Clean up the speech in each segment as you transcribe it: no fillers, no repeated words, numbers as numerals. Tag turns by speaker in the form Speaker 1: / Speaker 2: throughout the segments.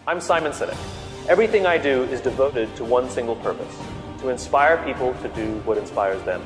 Speaker 1: I'm Simon Sinek. Everything I do is devoted to one single purpose: to inspire people to do what inspires them.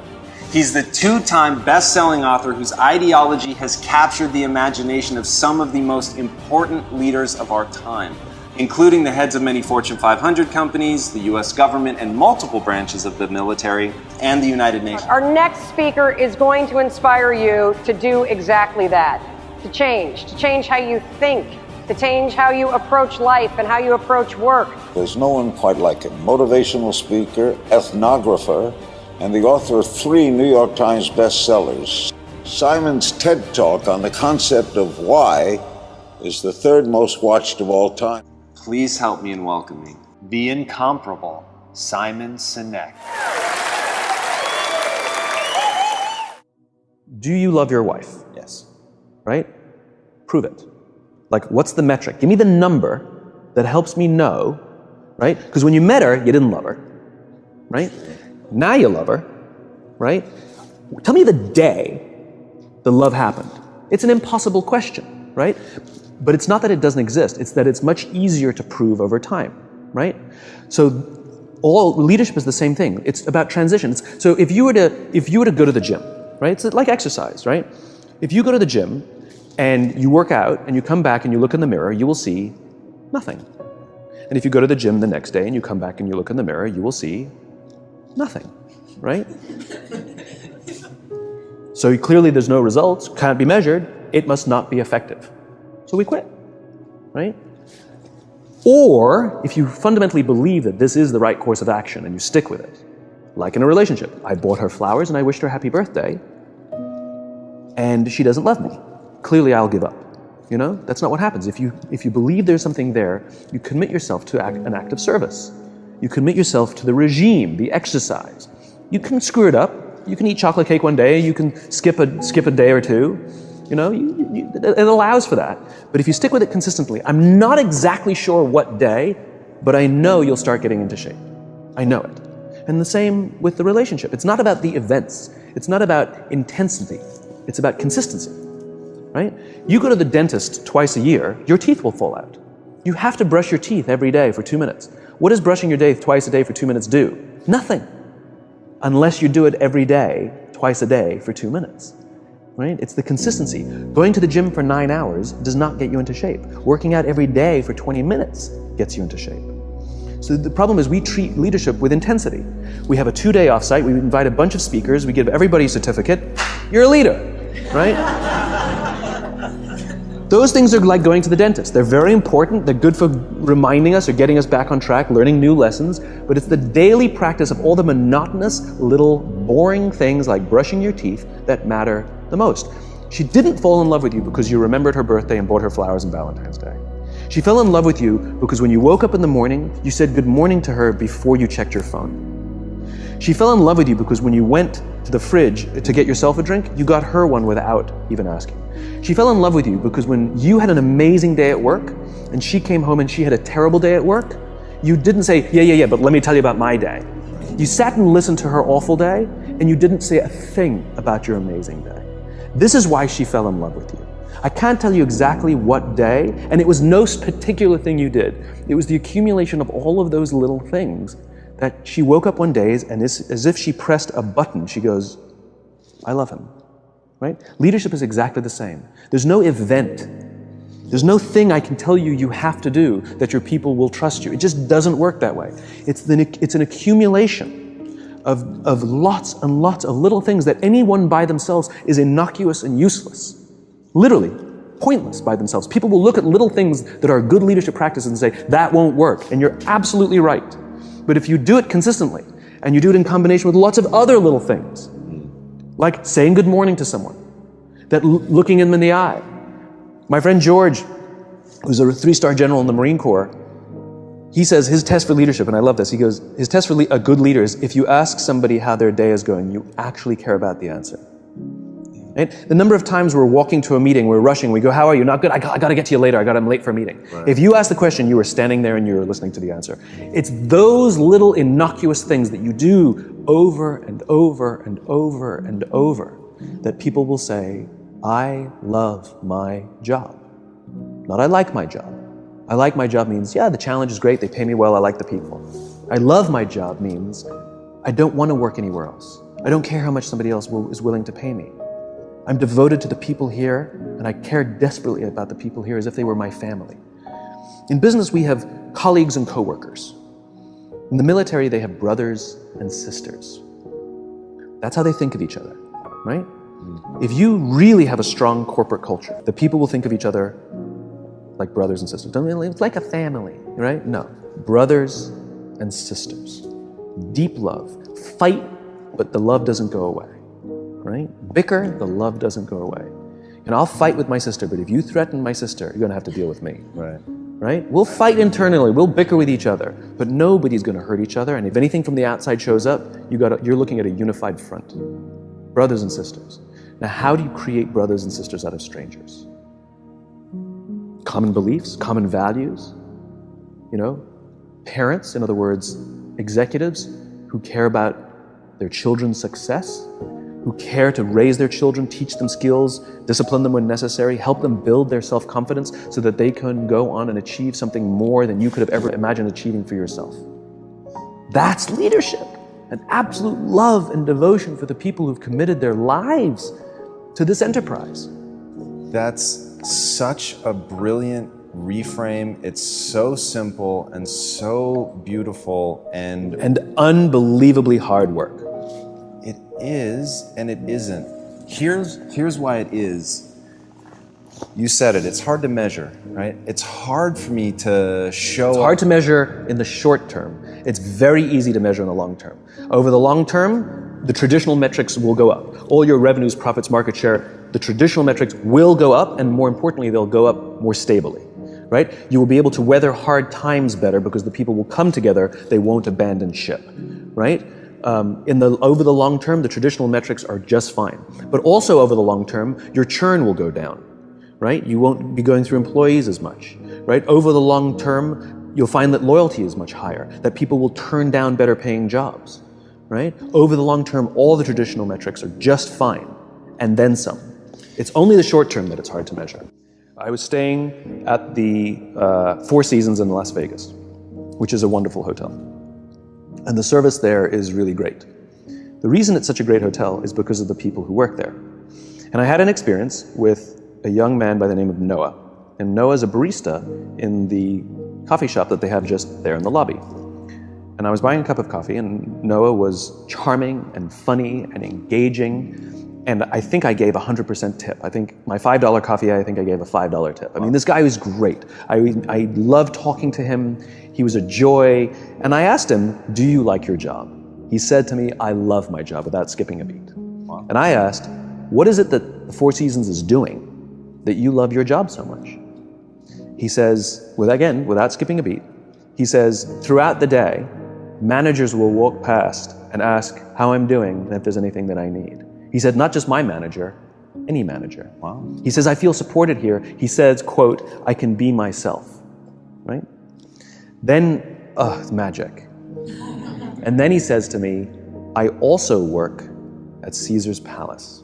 Speaker 2: He's the two-time best-selling author whose ideology has captured the imagination of some of the most important leaders of our time, including the heads of many Fortune 500 companies, the US government, and multiple branches of the military, and the United Nations.
Speaker 3: Our next speaker is going to inspire you to do exactly that, to change how you think, to change how you approach life and how you approach work.
Speaker 4: There's no one quite like him. Motivational speaker, ethnographer, and the author of 3 New York Times bestsellers. Simon's TED Talk on the concept of why is the 3rd most watched of all time.
Speaker 2: Please help me in welcoming the incomparable Simon Sinek.
Speaker 5: Do you love your wife?
Speaker 2: Yes.
Speaker 5: Right? Prove it. Like, what's the metric? Give me the number that helps me know, right? Because when you met her, you didn't love her, right? Now you love her, right? Tell me the day the love happened. It's an impossible question, right? But it's not that it doesn't exist, it's that it's much easier to prove over time, right? So all leadership is the same thing. It's about transitions. So if you were to go to the gym, right? It's like exercise, right? If you go to the gym and you work out and you come back and you look in the mirror, you will see nothing. And if you go to the gym the next day and you come back and you look in the mirror, you will see nothing, right? So clearly there's no results, can't be measured, it must not be effective. So we quit, right? Or if you fundamentally believe that this is the right course of action and you stick with it, like in a relationship, I bought her flowers and I wished her happy birthday, and she doesn't love me. Clearly I'll give up. You know, that's not what happens. If you believe there's something there, you commit yourself to an act of service. You commit yourself to the regime, the exercise. You can screw it up. You can eat chocolate cake one day. You can skip a day or two. You know, it allows for that. But if you stick with it consistently, I'm not exactly sure what day, but I know you'll start getting into shape. I know it. And the same with the relationship. It's not about the events. It's not about intensity. It's about consistency, right? You go to the dentist twice a year, your teeth will fall out. You have to brush your teeth every day for 2 minutes. What does brushing your teeth twice a day for 2 minutes do? Nothing. Unless you do it every day, twice a day for 2 minutes, right? It's the consistency. Going to the gym for 9 hours does not get you into shape. Working out every day for 20 minutes gets you into shape. So the problem is we treat leadership with intensity. We have a 2-day offsite, we invite a bunch of speakers, we give everybody a certificate. You're a leader, right? Those things are like going to the dentist. They're very important. They're good for reminding us or getting us back on track, learning new lessons. But it's the daily practice of all the monotonous, little, boring things like brushing your teeth that matter the most. She didn't fall in love with you because you remembered her birthday and bought her flowers on Valentine's Day. She fell in love with you because when you woke up in the morning, you said good morning to her before you checked your phone. She fell in love with you because when you went to the fridge to get yourself a drink, you got her one without even asking. She fell in love with you because when you had an amazing day at work and she came home and she had a terrible day at work, you didn't say, yeah, but let me tell you about my day. You sat and listened to her awful day and you didn't say a thing about your amazing day. This is why she fell in love with you. I can't tell you exactly what day, and it was no particular thing you did. It was the accumulation of all of those little things that she woke up one day and as if she pressed a button, she goes, I love him, right? Leadership is exactly the same. There's no event. There's no thing I can tell you you have to do that your people will trust you. It just doesn't work that way. It's an accumulation of lots and lots of little things that anyone by themselves is innocuous and useless. Literally, pointless by themselves. People will look at little things that are good leadership practices and say, that won't work. And you're absolutely right. But if you do it consistently, and you do it in combination with lots of other little things, like saying good morning to someone, that looking them in the eye. My friend George, who's a 3-star general in the Marine Corps, he says his test for leadership, and I love this, he goes, his test for a good leader is if you ask somebody how their day is going, you actually care about the answer. Right? The number of times we're walking to a meeting, we're rushing, we go, how are you? Not good, I got to get to you later, I'm late for a meeting. Right. If you ask the question, you were standing there and you were listening to the answer. It's those little innocuous things that you do over and over and over and over that people will say, I love my job. Not I like my job. I like my job means, yeah, the challenge is great, they pay me well, I like the people. I love my job means I don't want to work anywhere else. I don't care how much somebody else is willing to pay me. I'm devoted to the people here, and I care desperately about the people here as if they were my family. In business, we have colleagues and coworkers. In the military, they have brothers and sisters. That's how they think of each other, right? If you really have a strong corporate culture, the people will think of each other like brothers and sisters. It's like a family, right? No, brothers and sisters. Deep love. Fight, but the love doesn't go away, right? Bicker, the love doesn't go away. And I'll fight with my sister, but if you threaten my sister, you're gonna have to deal with me. Right? We'll fight internally, we'll bicker with each other, but nobody's gonna hurt each other, and if anything from the outside shows up, you're looking at a unified front. Brothers and sisters. Now, how do you create brothers and sisters out of strangers? Common beliefs, common values, parents, in other words, executives who care about their children's success, who care to raise their children, teach them skills, discipline them when necessary, help them build their self-confidence so that they can go on and achieve something more than you could have ever imagined achieving for yourself. That's leadership, an absolute love and devotion for the people who've committed their lives to this enterprise.
Speaker 2: That's such a brilliant reframe. It's so simple and so beautiful and
Speaker 5: unbelievably hard work.
Speaker 2: It is and it isn't. Here's why it is. You said it, it's hard to measure, right? It's hard for me to show
Speaker 5: It's hard to measure in the short term. It's very easy to measure in the long term. Over the long term, the traditional metrics will go up. All your revenues, profits, market share, the traditional metrics will go up, and more importantly, they'll go up more stably, right? You will be able to weather hard times better because the people will come together, they won't abandon ship, right? Over the long term, the traditional metrics are just fine. But also over the long term, your churn will go down, right? You won't be going through employees as much, right? Over the long term, you'll find that loyalty is much higher, that people will turn down better paying jobs, right? Over the long term, all the traditional metrics are just fine, and then some. It's only the short term that it's hard to measure. I was staying at the Four Seasons in Las Vegas, which is a wonderful hotel. And the service there is really great. The reason it's such a great hotel is because of the people who work there. And I had an experience with a young man by the name of Noah. And Noah's a barista in the coffee shop that they have just there in the lobby. And I was buying a cup of coffee, and Noah was charming and funny and engaging. And I think I gave 100% tip. I think my $5 coffee, I think I gave a $5 tip. I mean, this guy was great. I loved talking to him. He was a joy. And I asked him, do you like your job? He said to me, I love my job, without skipping a beat. Wow. And I asked, what is it that the Four Seasons is doing that you love your job so much? He says, without skipping a beat, he says, throughout the day, managers will walk past and ask how I'm doing and if there's anything that I need. He said, not just my manager, any manager.
Speaker 2: Wow.
Speaker 5: He says, I feel supported here. He says, quote, I can be myself, right? Then, it's magic. And then he says to me, I also work at Caesar's Palace.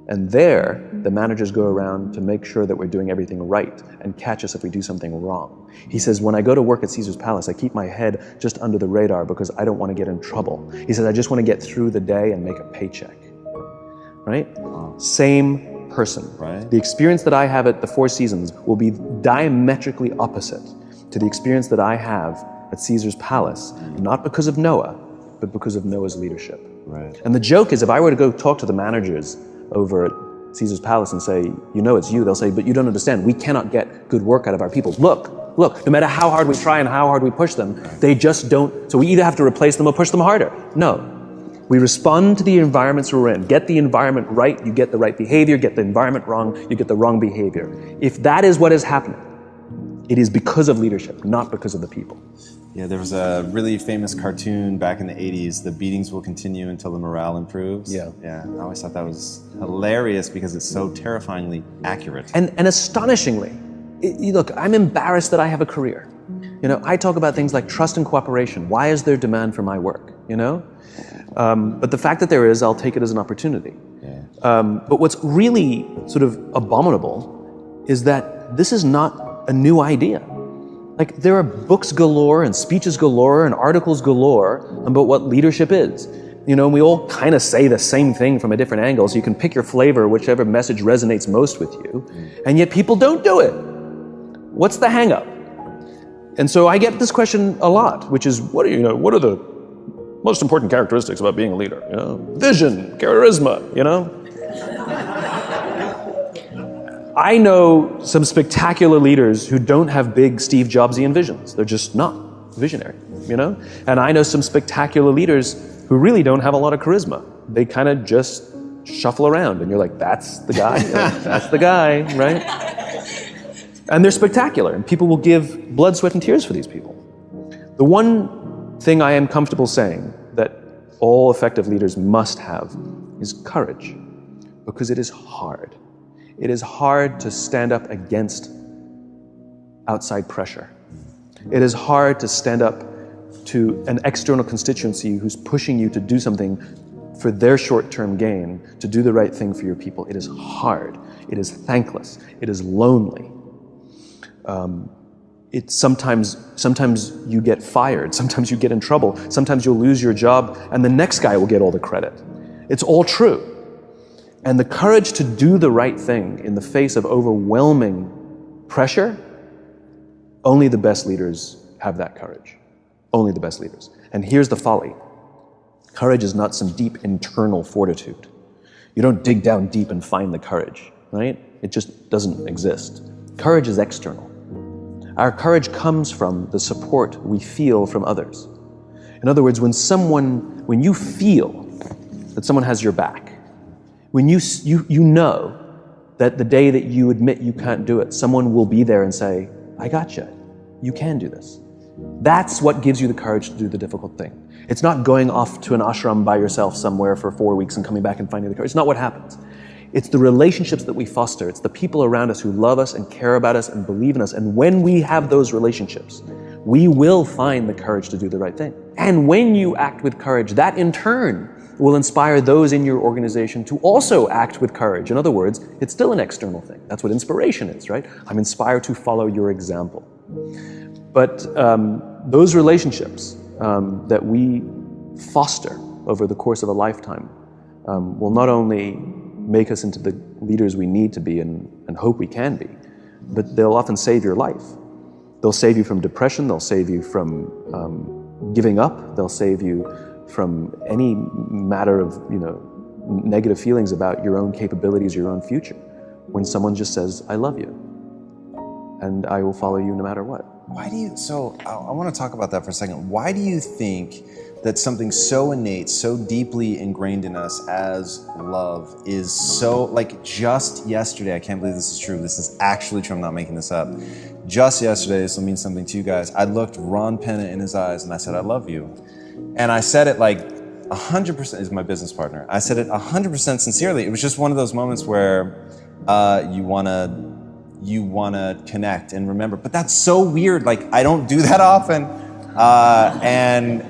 Speaker 5: And there, the managers go around to make sure that we're doing everything right and catch us if we do something wrong. He says, when I go to work at Caesar's Palace, I keep my head just under the radar because I don't want to get in trouble. He says, I just want to get through the day and make a paycheck. Right? Wow. Same person.
Speaker 2: Right.
Speaker 5: The experience that I have at the Four Seasons will be diametrically opposite to the experience that I have at Caesar's Palace, not because of Noah, but because of Noah's leadership.
Speaker 2: Right.
Speaker 5: And the joke is, if I were to go talk to the managers over at Caesar's Palace and say, it's you, they'll say, but you don't understand, we cannot get good work out of our people. Look, no matter how hard we try and how hard we push them, they just don't, so we either have to replace them or push them harder. No. We respond to the environments we're in. Get the environment right, you get the right behavior. Get the environment wrong, you get the wrong behavior. If that is what is happening, it is because of leadership, not because of the people.
Speaker 2: Yeah, there was a really famous cartoon back in the 80s, The Beatings Will Continue Until the Morale Improves.
Speaker 5: Yeah.
Speaker 2: I always thought that was hilarious because it's so terrifyingly accurate.
Speaker 5: And astonishingly, look, I'm embarrassed that I have a career. I talk about things like trust and cooperation. Why is there demand for my work, But the fact that there is, I'll take it as an opportunity.
Speaker 2: Yeah.
Speaker 5: But what's really sort of abominable is that this is not a new idea. Like, there are books galore and speeches galore and articles galore about what leadership is. You know, and we all kind of say the same thing from a different angle, so you can pick your flavor, whichever message resonates most with you, and yet people don't do it. What's the hang up? And so I get this question a lot, which is, what are the most important characteristics about being a leader? You know, vision, charisma, you know? I know some spectacular leaders who don't have big Steve Jobsian visions. They're just not visionary, you know? And I know some spectacular leaders who really don't have a lot of charisma. They kind of just shuffle around, and you're like, that's the guy, that's the guy, right? And they're spectacular, and people will give blood, sweat, and tears for these people. The one thing I am comfortable saying that all effective leaders must have is courage, because it is hard. It is hard to stand up against outside pressure. It is hard to stand up to an external constituency who's pushing you to do something for their short-term gain, to do the right thing for your people. It is hard. It is thankless. It is lonely. Sometimes you get fired. Sometimes you get in trouble. Sometimes you'll lose your job, and the next guy will get all the credit. It's all true. And the courage to do the right thing in the face of overwhelming pressure, only the best leaders have that courage. Only the best leaders. And here's the folly. Courage is not some deep internal fortitude. You don't dig down deep and find the courage, right? It just doesn't exist. Courage is external. Our courage comes from the support we feel from others. In other words, when you feel that someone has your back, when you know that the day that you admit you can't do it, someone will be there and say, I got you. You can do this. That's what gives you the courage to do the difficult thing. It's not going off to an ashram by yourself somewhere for 4 weeks and coming back and finding the courage. It's not what happens. It's the relationships that we foster. It's the people around us who love us and care about us and believe in us. And when we have those relationships, we will find the courage to do the right thing. And when you act with courage, that in turn will inspire those in your organization to also act with courage. In other words, it's still an external thing. That's what inspiration is, right? I'm inspired to follow your example. But those relationships that we foster over the course of a lifetime will not only make us into the leaders we need to be and hope we can be, but they'll often save your life. They'll save you from depression, they'll save you from giving up, they'll save you from any matter of negative feelings about your own capabilities, your own future. When someone just says, I love you, and I will follow you no matter what.
Speaker 2: I want to talk about that for a second. Why do you think that something so innate, so deeply ingrained in us as love is so, like just yesterday, I can't believe this is true, this is actually true, I'm not making this up. Just yesterday, this will mean something to you guys, I looked Ron Pennant in his eyes and I said, I love you. And I said it like 100%, is my business partner. I said it 100% sincerely. It was just one of those moments where you wanna connect and remember. But that's so weird. Like, I don't do that often. And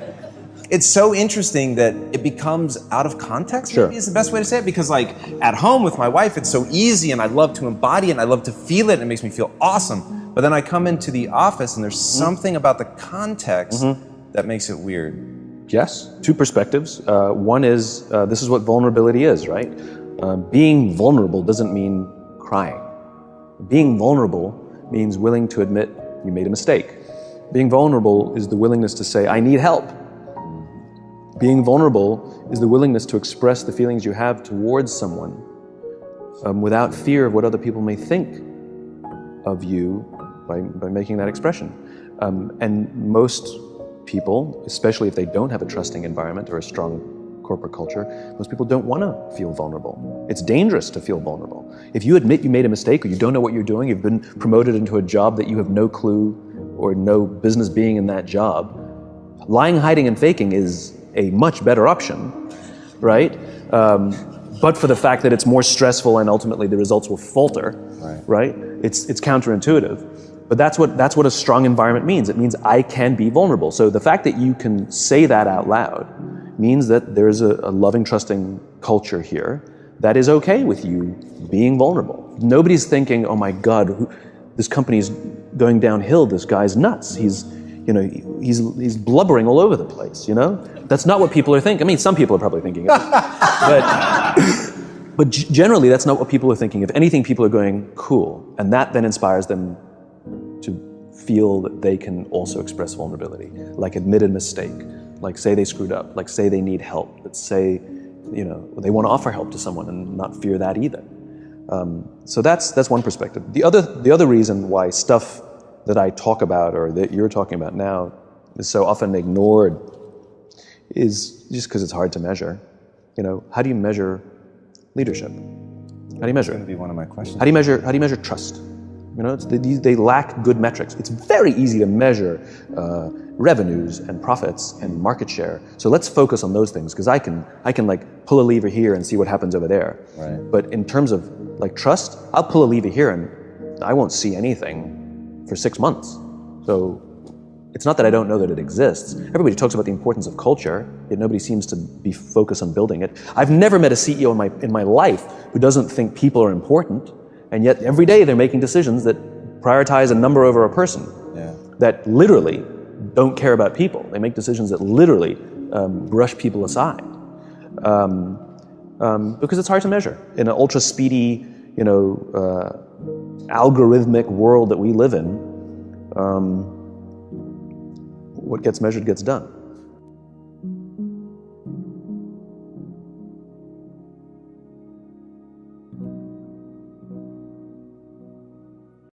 Speaker 2: it's so interesting that it becomes out of context, maybe is the best way to say it. Because like at home with my wife, it's so easy and I love to embody it and I love to feel it and it makes me feel awesome. But then I come into the office and there's something about the context that makes it weird.
Speaker 5: Yes, two perspectives. One is, this is what vulnerability is, right? Being vulnerable doesn't mean crying. Being vulnerable means willing to admit you made a mistake. Being vulnerable is the willingness to say, I need help. Being vulnerable is the willingness to express the feelings you have towards someone without fear of what other people may think of you by making that expression. And most people, especially if they don't have a trusting environment or a strong corporate culture, most people don't want to feel vulnerable. It's dangerous to feel vulnerable. If you admit you made a mistake or you don't know what you're doing, you've been promoted into a job that you have no clue or no business being in that job, lying, hiding, and faking is a much better option, right? But for the fact that it's more stressful and ultimately the results will falter, right? It's counterintuitive. But that's what a strong environment means. It means I can be vulnerable. So the fact that you can say that out loud means that there's a loving, trusting culture here that is okay with you being vulnerable. Nobody's thinking, oh my God, this company's going downhill. This guy's nuts. He's blubbering all over the place, you know? That's not what people are thinking. I mean, some people are probably thinking of it. But generally, that's not what people are thinking. If anything, people are going, cool. And that then inspires them to feel that they can also express vulnerability, like admit a mistake, like say they screwed up, like say they need help, but say, you know, they want to offer help to someone and not fear that either. So that's one perspective. The other reason why stuff that I talk about or that you're talking about now is so often ignored is just because it's hard to measure. You know, how do you measure leadership? How do you measure it?
Speaker 2: That's going to be one of my questions.
Speaker 5: How do you measure trust? You know, they lack good metrics. It's very easy to measure revenues and profits and market share. So let's focus on those things, because I can like pull a lever here and see what happens over there.
Speaker 2: Right.
Speaker 5: But in terms of like trust, I'll pull a lever here and I won't see anything for 6 months. So it's not that I don't know that it exists. Everybody talks about the importance of culture, yet nobody seems to be focused on building it. I've never met a CEO in my life who doesn't think people are important, and yet every day they're making decisions that prioritize a number over a person, that literally don't care about people. They make decisions that literally brush people aside. Because it's hard to measure. In an ultra speedy, you know, algorithmic world that we live in, what gets measured gets done.